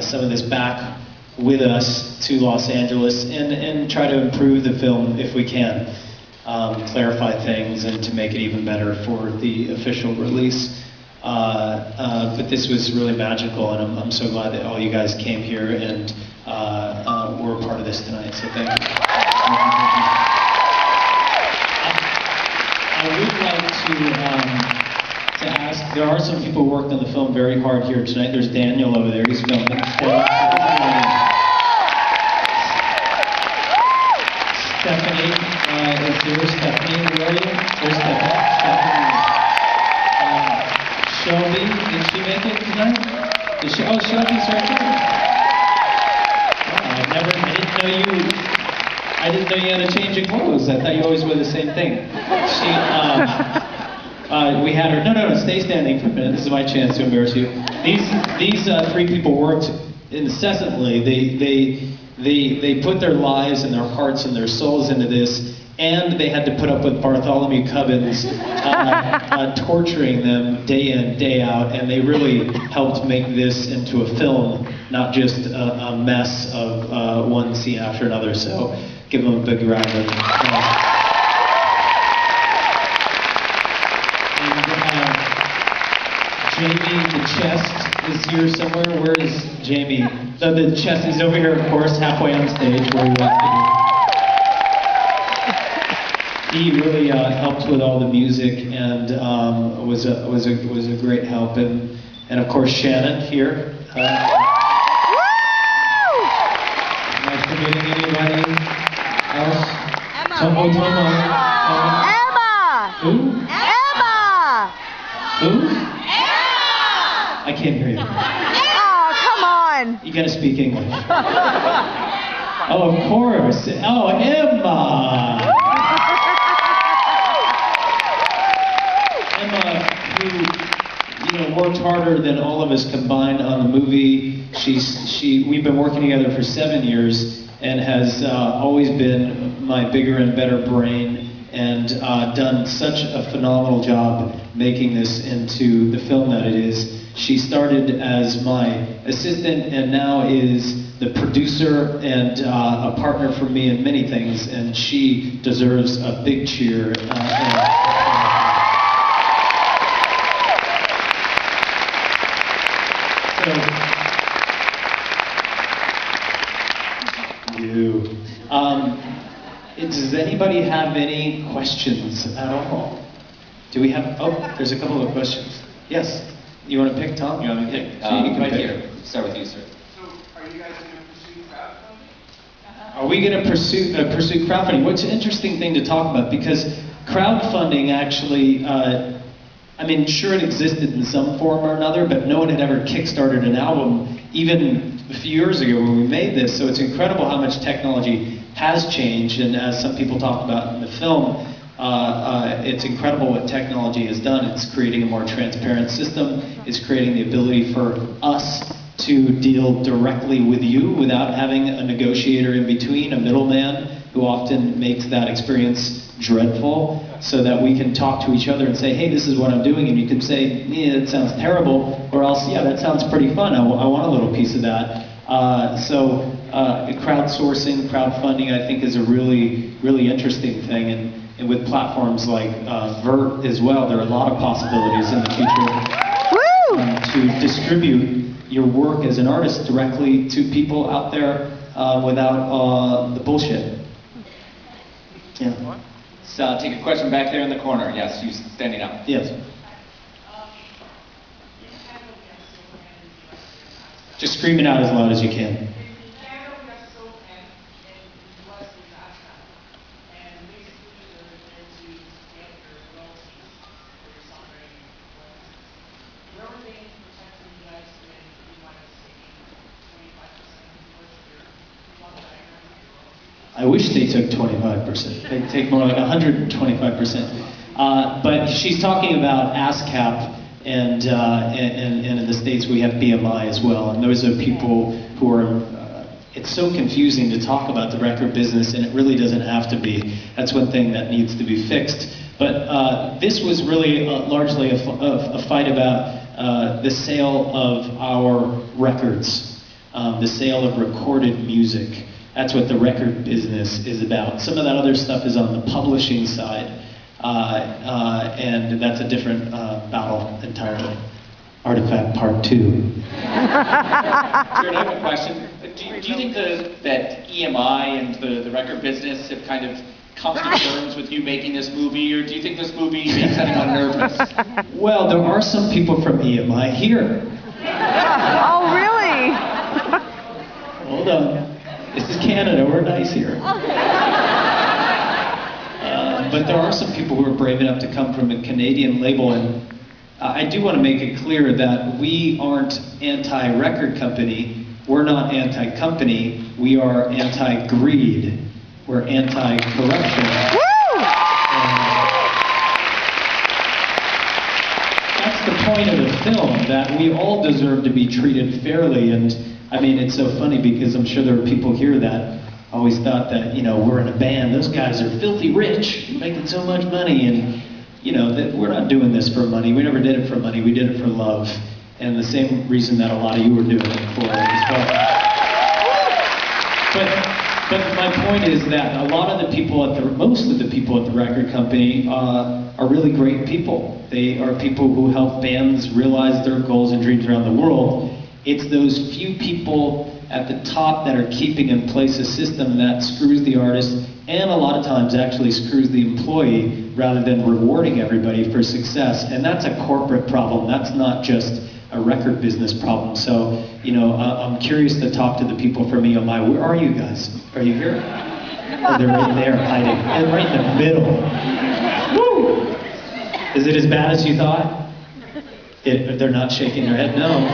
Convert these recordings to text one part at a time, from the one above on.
some of this back with us to Los Angeles and try to improve the film if we can. Clarify things and to make it even better for the official release. But this was really magical, and I'm so glad that all you guys came here and were a part of this tonight, so thank you. I would like to ask, there are some people who worked on the film very hard here tonight. There's Daniel over there, he's filming. Stephanie is here. Stephanie, where are you? There's Stephanie. Shelby, did she make it tonight? Did she? Oh, Shelby's right there. I didn't know you had a change of clothes. I thought you always wore the same thing. We had her. No, stay standing for a minute. This is my chance to embarrass you. These three people worked incessantly. They put their lives and their hearts and their souls into this, and they had to put up with Bartholomew Cubbins torturing them day in, day out, and they really helped make this into a film, not just a mess of one scene after another. So give them a big round of applause. Jamie, the chest is here somewhere. Where is Jamie? The chest is over here, of course, halfway on stage where he wants to be. He really helped with all the music and was a great help. And of course Shannon here. Am I forgetting anybody else? Emma. Who? Emma. Who? I can't hear you. Oh, come on. You gotta speak English. Oh, of course. Oh, Emma. Emma, who worked harder than all of us combined on the movie. We've been working together for 7 years and has always been my bigger and better brain and done such a phenomenal job making this into the film that it is. She started as my assistant and now is the producer and a partner for me in many things, and she deserves a big cheer. Does anybody have any questions at all? Do we have, there's a couple of questions. Yes. You want to pick, Tom? You want me to pick? You can right pick. Here. Start with you, sir. So, are you guys going to pursue crowdfunding? Are we going to pursue crowdfunding? What's an interesting thing to talk about, because crowdfunding actually, sure it existed in some form or another, but no one had ever kickstarted an album even a few years ago when we made this. So it's incredible how much technology has changed, and as some people talked about in the film, it's incredible what technology has done. It's creating a more transparent system. It's creating the ability for us to deal directly with you without having a negotiator in between, a middleman who often makes that experience dreadful, so that we can talk to each other and say, hey, this is what I'm doing, and you can say, yeah, that sounds terrible, or else, yeah, that sounds pretty fun. I want a little piece of that. Crowdsourcing, crowdfunding, I think is a really, really interesting thing. And with platforms like Vert as well, there are a lot of possibilities in the future to distribute your work as an artist directly to people out there without the bullshit. Yeah. So take a question back there in the corner. Yes, you standing up. Yes. Just scream it out as loud as you can. I wish they took 25%. They take more like 125%. But she's talking about ASCAP, and in the States we have BMI as well. And those are people who are, it's so confusing to talk about the record business, and it really doesn't have to be. That's one thing that needs to be fixed. But this was really largely a fight about the sale of our records, the sale of recorded music. That's what the record business is about. Some of that other stuff is on the publishing side, and that's a different battle entirely. Artifact Part 2. Jared, I have a question. Do you think that EMI and the record business have kind of come to terms with you making this movie, or do you think this movie makes anyone nervous? Well, there are some people from EMI here. Oh, really? Hold on. This is Canada. We're nice here. But there are some people who are brave enough to come from a Canadian label, and I do want to make it clear that we aren't anti-record company. We're not anti-company. We are anti-greed. We're anti-corruption. That's the point of the film, that we all deserve to be treated fairly. And I mean, it's so funny because I'm sure there are people here that always thought that, you know, we're in a band, those guys are filthy rich, making so much money, and you know, that we're not doing this for money. We never did it for money. We did it for love. And the same reason that a lot of you are doing it for as well. But my point is that a lot of the people most of the people at the record company are really great people. They are people who help bands realize their goals and dreams around the world. It's those few people at the top that are keeping in place a system that screws the artist and a lot of times actually screws the employee rather than rewarding everybody for success. And that's a corporate problem. That's not just a record business problem. So, you know, I'm curious to talk to the people from EMI. Where are you guys? Are you here? Oh, they're right there hiding. They're right in the middle. Woo! Is it as bad as you thought? They're not shaking their head, no.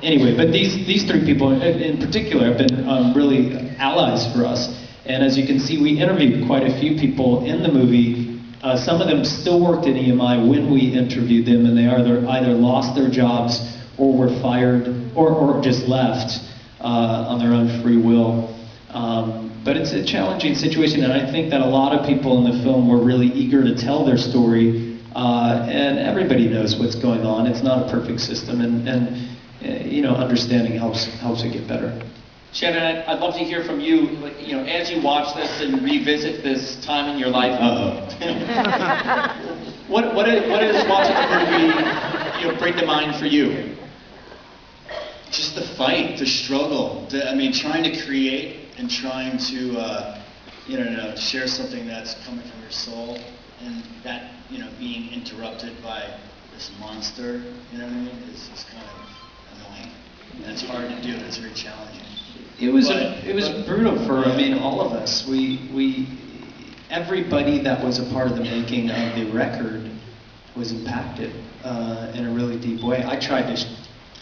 Anyway, but these three people in particular have been really allies for us. And as you can see, we interviewed quite a few people in the movie. Some of them still worked at EMI when we interviewed them, and they either lost their jobs or were fired or just left on their own free will. But it's a challenging situation, and I think that a lot of people in the film were really eager to tell their story, and everybody knows what's going on. It's not a perfect system, and you know, understanding helps it get better. Shannon, I'd love to hear from you. You know, as you watch this and revisit this time in your life, what is watching the movie, you know, bring to mind for you? Just the fight, the struggle. I mean, trying to create and trying to, you know, share something that's coming from your soul, and that, you know, being interrupted by this monster. You know what I mean? It's kind of annoying, and it's hard to do. It's very challenging. It was brutal for, I mean, all of us. Everybody that was a part of the making of the record was impacted in a really deep way. I tried to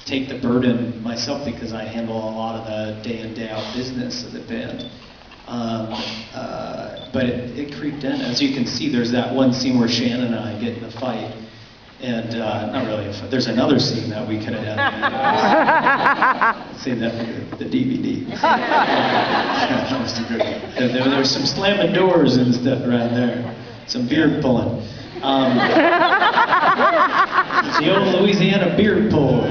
take the burden myself because I handle a lot of the day in, day out business of the band. But it creeped in. As you can see, there's that one scene where Shannon and I get in a fight. And not really a fight. There's another scene that we could have had. Save that for the DVD. That was too good. There was some slamming doors and stuff around there. Some beard pulling. It's the old Louisiana beard pull.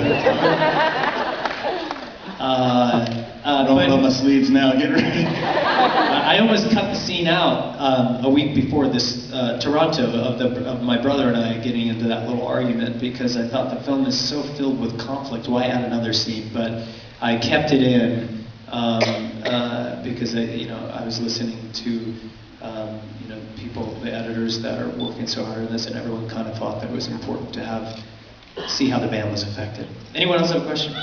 Rolling up my sleeves now, get ready. I almost cut the scene out a week before this Toronto of my brother and I getting into that little argument because I thought the film is so filled with conflict. Why add another scene? But I kept it in because I was listening to people, the editors that are working so hard on this, and everyone kind of thought that it was important to see how the band was affected. Anyone else have a question?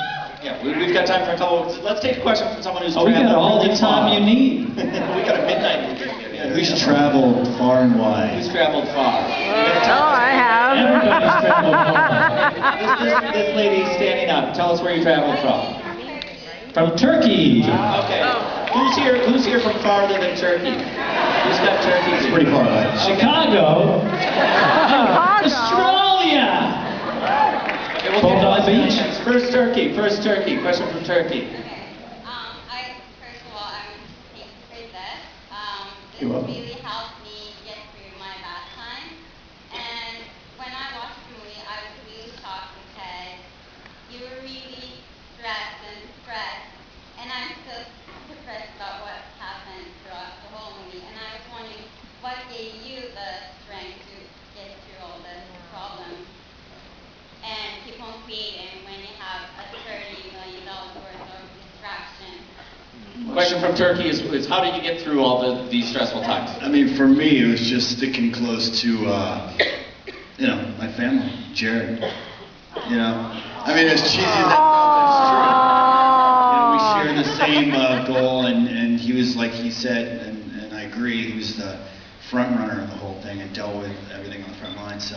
Yeah, we've got time for a couple. Let's take a question from someone who's we got all the time you need. We got a midnight movie here. Yeah. Who's traveled far and wide? Who's traveled far? I have. Everybody's traveled far. This lady standing up. Tell us where you traveled from. From Turkey. Okay. Who's here from farther than Turkey? Who's got Turkey? It's pretty far away. Chicago. Australia. Okay, we'll Bulldog Beach. First Turkey. Question from Turkey. First of all, I'm thankful for this. This You're welcome. really helped me get through my bad time. And when I watched the movie, I was really shocked I'm still depressed about what happened throughout the whole movie, and I was wondering what gave you the strength to get through all the problems and keep on creating when you have a $30 million worth of distraction. Question from Turkey is how did you get through all these stressful times? I mean, for me, it was just sticking close to, you know, my family, Jared. You know, I mean, as cheesy as that sounds, it's true. You know, we share the same goal, and he was, like he said, and I agree, he was the front runner of the whole thing and dealt with everything on the front line. So,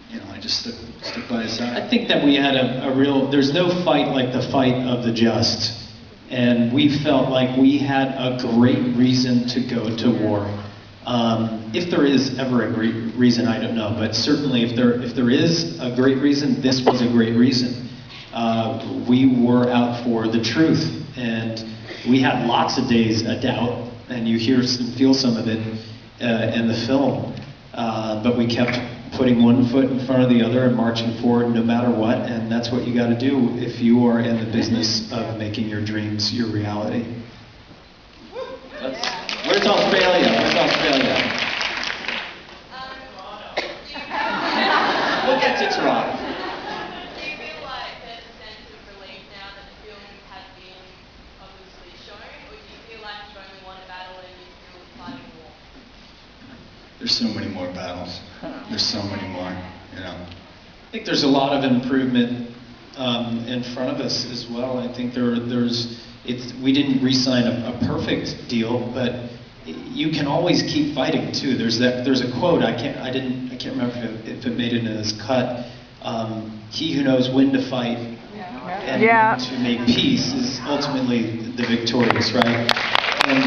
you know, I just stood by his side. I think that we had a real, there's no fight like the fight of the just. And we felt like we had a great reason to go to war. If there is ever a great reason, I don't know, but certainly if there is a great reason, this was a great reason. We were out for the truth, and we had lots of days of doubt, and you hear and feel some of it in the film. But we kept putting one foot in front of the other and marching forward no matter what, and that's what you got to do if you are in the business of making your dreams your reality. Where's Australia? Where's Australia? We'll get to Toronto. Do you feel like there's a sense of relief now that the film has been obviously shown, or do you feel like you've only won a battle and you're still fighting a war? There's so many more battles. There's so many more, you know. I think there's a lot of improvement in front of us as well. I think we didn't re-sign a perfect deal, but you can always keep fighting too. There's a quote, I can't remember if it made it in his cut. He who knows when to fight and to make peace is ultimately the victorious, right? And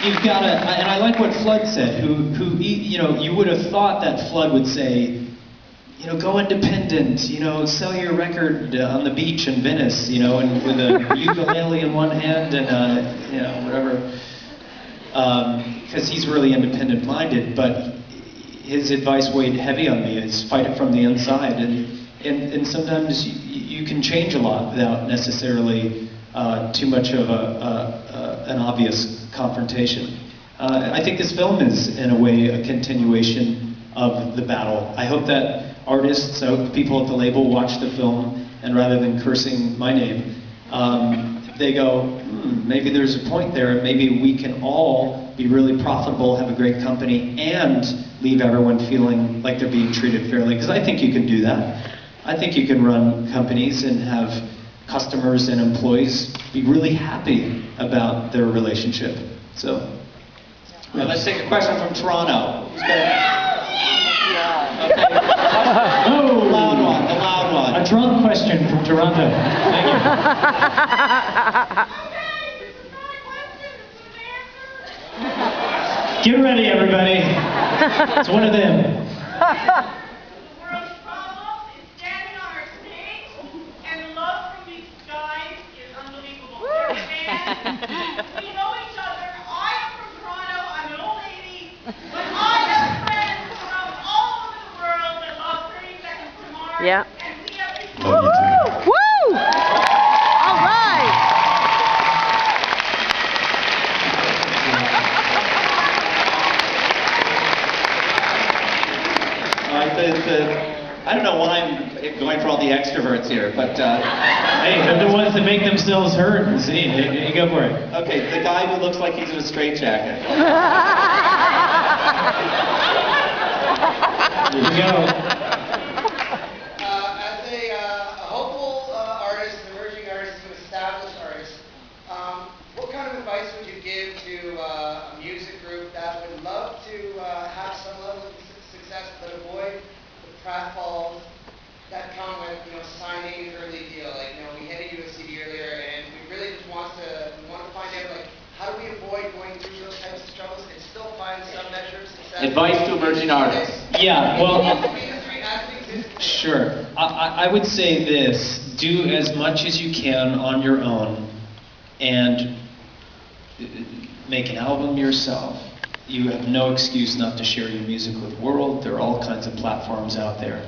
you've got to, and I like what Flood said, you know, you would have thought that Flood would say, you know, go independent, you know, sell your record on the beach in Venice, you know, and with a ukulele in one hand and, you know, whatever. Because he's really independent-minded, but his advice weighed heavy on me, is fight it from the inside. And sometimes you can change a lot without necessarily too much of an obvious confrontation. I think this film is, in a way, a continuation of the battle. I hope that artists, I hope people at the label watch the film, and rather than cursing my name, they go, maybe there's a point there, and maybe we can all be really profitable, have a great company, and leave everyone feeling like they're being treated fairly. Because I think you can do that. I think you can run companies and have customers and employees be really happy about their relationship. So, Let's take a question from Toronto. Who's got Okay. oh, The loud one. a drunk question from Toronto. Thank you. Get ready, everybody. It's one of them. The world's problem is standing on our stage, and the love from these guys is unbelievable. They're fans. We know each other. I am from Toronto. I'm an old lady, but I have friends from all over the world that lost 30 seconds to Mars. Yeah. And we have these Love you too. Woo! All right. I don't know why I'm going for all the extroverts here, but Hey, they're the ones that make themselves heard and seen. You go for it. okay, the guy who looks like he's in a straitjacket. Here we go. As a hopeful artist, an emerging artist, an established artist, what kind of advice would you give to a music group that would love to have some level of success but avoid the pratfalls that come with, you know, signing an early deal? Like, you know, we handed you a CD earlier, and we really just want to find out, like, how do we avoid going through those types of struggles and still find some measure of success? Advice to emerging artists. Yeah, well, The industry as it exists today. sure. I would say this: do as much as you can on your own, and make an album yourself. You have no excuse not to share your music with the world. There are all kinds of platforms out there.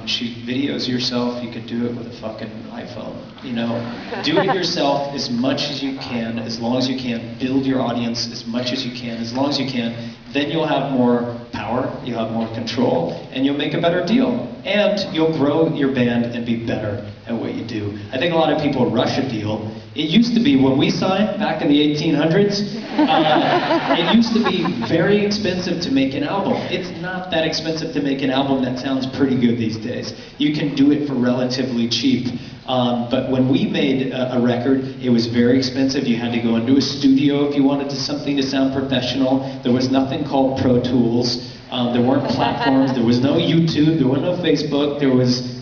shoot videos yourself. You could do it with a fucking iPhone. You know, do it yourself as much as you can, as long as you can. Build your audience as much as you can, as long as you can. Then you'll have more power, you'll have more control, and you'll make a better deal. And you'll grow your band and be better at what you do. I think a lot of people rush a deal. It used to be, when we signed back in the 1800s, it used to be very expensive to make an album. It's not that expensive to make an album that sounds pretty good these days. You can do it for relatively cheap. But when we made a record, it was very expensive. You had to go into a studio if you wanted something to sound professional. There was nothing called Pro Tools. There weren't platforms. There was no YouTube. There was no Facebook.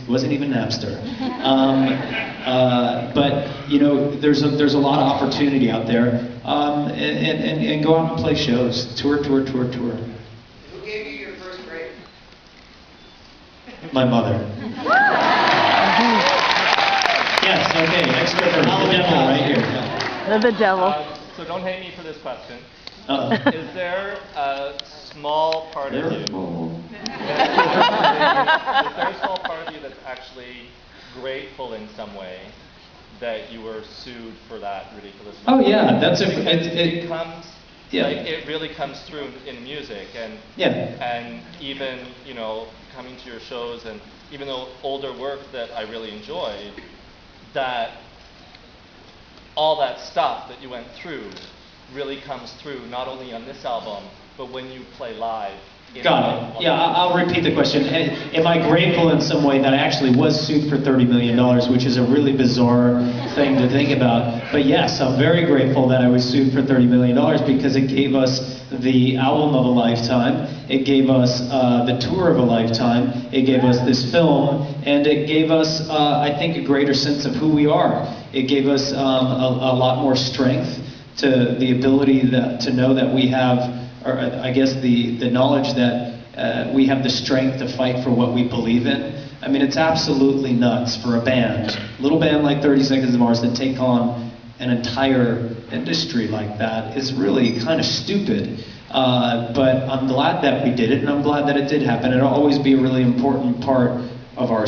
Wasn't even Napster. But you know, there's a lot of opportunity out there, and go out and play shows, tour. Who gave you your first break? My mother. Yes. Okay. Next over. The devil right here. The devil. So don't hate me for this question. Uh-oh. Is there a small part of you? Is there a small part of you that's actually grateful in some way that you were sued for that ridiculous movie? Oh yeah, it comes. Yeah. Like, it really comes through in music, and Yeah. and even, you know, coming to your shows, and even though older work that I really enjoyed, that all that stuff that you went through really comes through not only on this album, but when you play live. Got it. Yeah, I'll repeat the question. Am I grateful in some way that I actually was sued for $30 million, which is a really bizarre thing to think about. But yes, I'm very grateful that I was sued for $30 million because it gave us the album of a lifetime, it gave us the tour of a lifetime, it gave us this film, and it gave us, I think, a greater sense of who we are. It gave us a lot more strength, to the ability to know that we have, or I guess the knowledge that we have the strength to fight for what we believe in. I mean, it's absolutely nuts for a band, little band like 30 Seconds to Mars, to take on an entire industry like that is really kind of stupid. But I'm glad that we did it, and I'm glad that it did happen. It'll always be a really important part of our